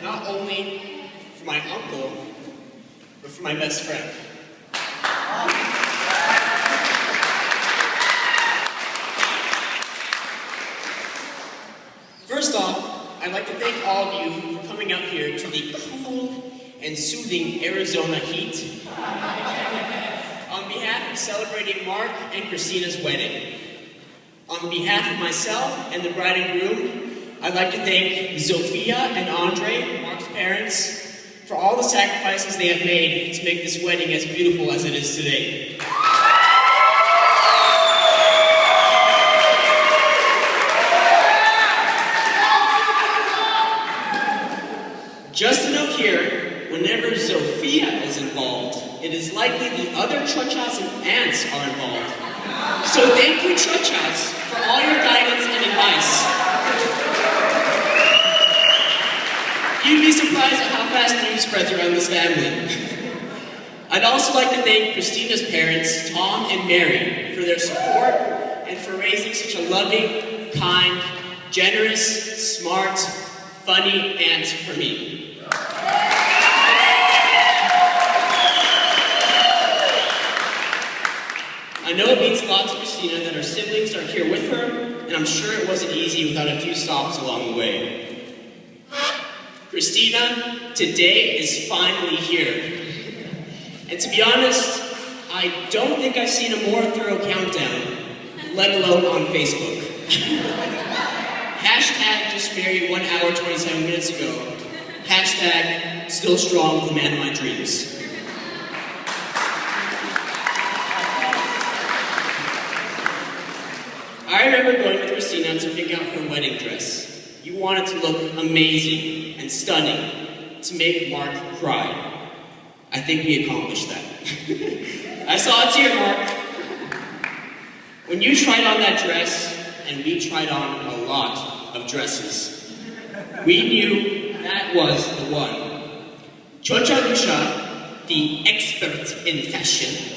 not only for my uncle, but for my best friend. First off, I'd like to thank all of you for coming out here to the cool and soothing Arizona heat on behalf of celebrating Mark and Christina's wedding. On behalf of myself and the bride and groom, I'd like to thank Zofia and Andre, Mark's parents, for all the sacrifices they have made to make this wedding as beautiful as it is today. Just a note here, whenever Zofia is involved, it is likely the other chochas and aunts are involved. So thank you, chochas, for all your guidance and advice. You'd be surprised at how fast news spreads around this family. I'd also like to thank Christina's parents, Tom and Mary, for their support and for raising such a loving, kind, generous, smart, funny aunt for me. I know it means a lot to Christina that her siblings are here with her, and I'm sure it wasn't easy without a few stops along the way. Christina, today is finally here. And to be honest, I don't think I've seen a more thorough countdown, let alone on Facebook. Hashtag just married 1 hour, 27 minutes ago. Hashtag still strong with the man of my dreams. I remember going with Christina to pick out her wedding dress. You wanted to look amazing and stunning to make Mark cry. I think we accomplished that. I saw a tear, Mark. When you tried on that dress, and we tried on a lot of dresses, we knew that was the one. Chocha Lucia, the expert in fashion.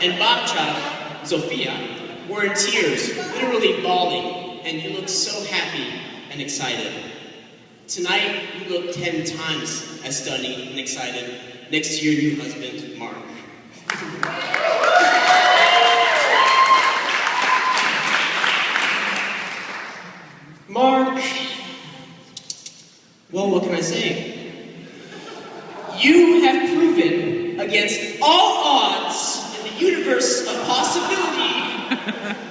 And Babcha, Zofia, were in tears, literally bawling, and you looked so happy and excited. Tonight, you look 10 times as stunning and excited next to your new husband, Mark. Mark, well, what can I say? You have proven against all odds universe of possibility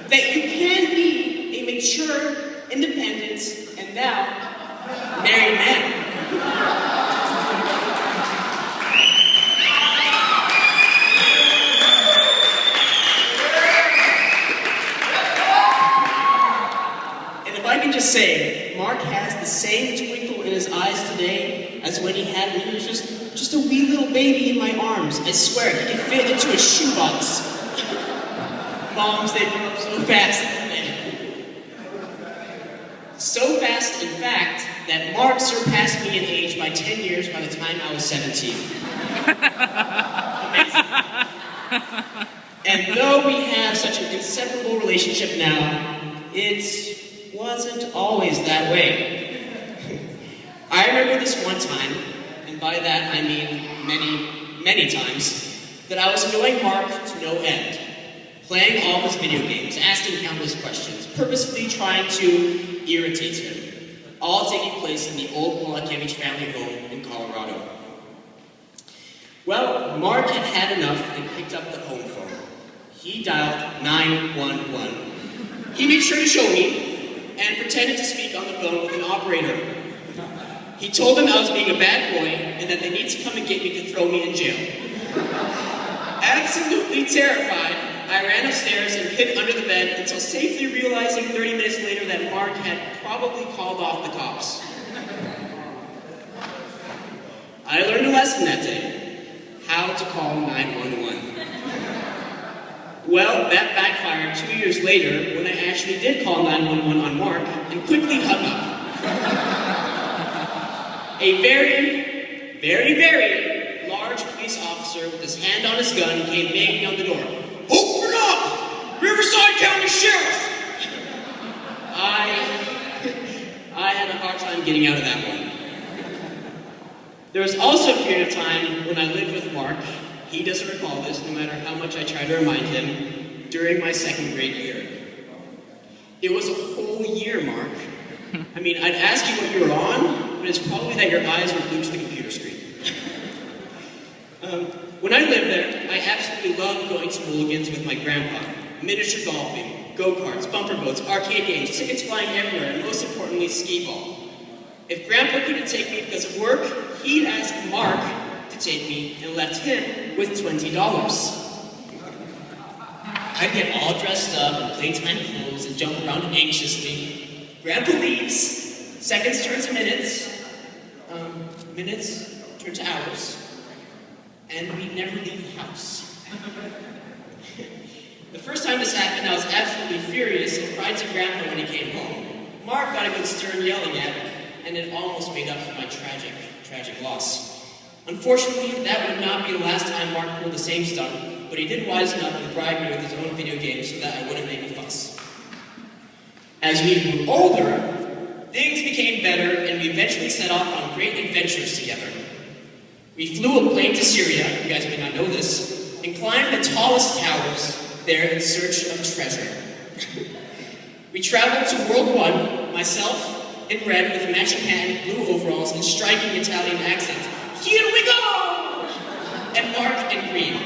that you can be a mature, independent, and now married man. And if I can just say, Mark has the same twinkle in his eyes today as when he had when he was just a wee little baby in my arms. I swear, he could fit into a shoebox. Moms, they grow up so fast. So fast, in fact, that Mark surpassed me in age by 10 years by the time I was 17. Amazing. And though we have such an inseparable relationship now, it wasn't always that way. I remember this one time, and by that I mean many, many times, that I was annoying Mark to no end, playing all his video games, asking countless questions, purposefully trying to irritate him, all taking place in the old Polakevich family home in Colorado. Well, Mark had had enough and picked up the home phone. He dialed 911. He made sure to show me and pretended to speak on the phone with an operator. He told them I was being a bad boy and that they need to come and get me to throw me in jail. Absolutely terrified, I ran upstairs and hid under the bed until safely realizing 30 minutes later that Mark had probably called off the cops. I learned a lesson that day, how to call 911. Well, that backfired 2 years later when I actually did call 911 on Mark and quickly hung up. A very, very, very large police officer with his hand on his gun came banging on the door. Open up! Riverside County Sheriff! time getting out of that one. There was also a period of time when I lived with Mark. He doesn't recall this, no matter how much I try to remind him, during my second grade year. It was a whole year, Mark. I mean, I'd ask you what you were on, but it's probably that your eyes were glued to the computer screen. When I lived there, I absolutely loved going to Mulligan's with my grandpa. Miniature golfing, go-karts, bumper boats, arcade games, tickets flying everywhere, and most importantly, skee-ball. If Grandpa couldn't take me because of work, he'd ask Mark to take me and left him with $20. I'd get all dressed up in playtime clothes and jump around anxiously. Grandpa leaves. Seconds turn to minutes. Minutes turn to hours. And we never leave the house. The first time this happened, I was absolutely furious and cried to Grandpa when he came home. Mark got a good stern yelling at him, and it almost made up for my tragic loss. Unfortunately, that would not be the last time Mark pulled the same stunt, but he did wise enough to bribe me with his own video game so that I wouldn't make a fuss. As we grew older, things became better, and we eventually set off on great adventures together. We flew a plane to Syria, you guys may not know this, and climbed the tallest towers there in search of treasure. We traveled to World One, myself in red with a matching hat and blue overalls and striking Italian accent. Here we go! And Mark in green.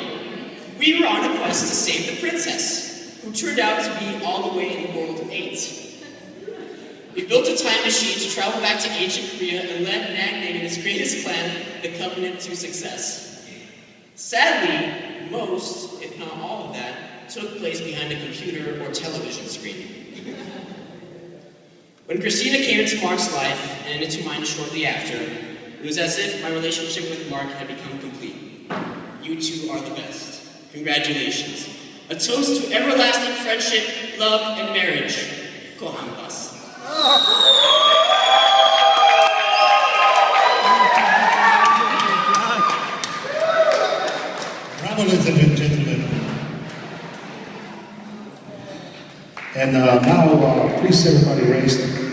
We were on a quest to save the princess, who turned out to be all the way in World 8. We built a time machine to travel back to ancient Korea and led Nagnang and his greatest clan, the Covenant, to success. Sadly, most, if not all of that, took place behind a computer or television screen. When Christina came into Mark's life, and into mine shortly after, it was as if my relationship with Mark had become complete. You two are the best. Congratulations. A toast to everlasting friendship, love, and marriage. Kocham was. Bravo, ladies and gentlemen. And now, please everybody raise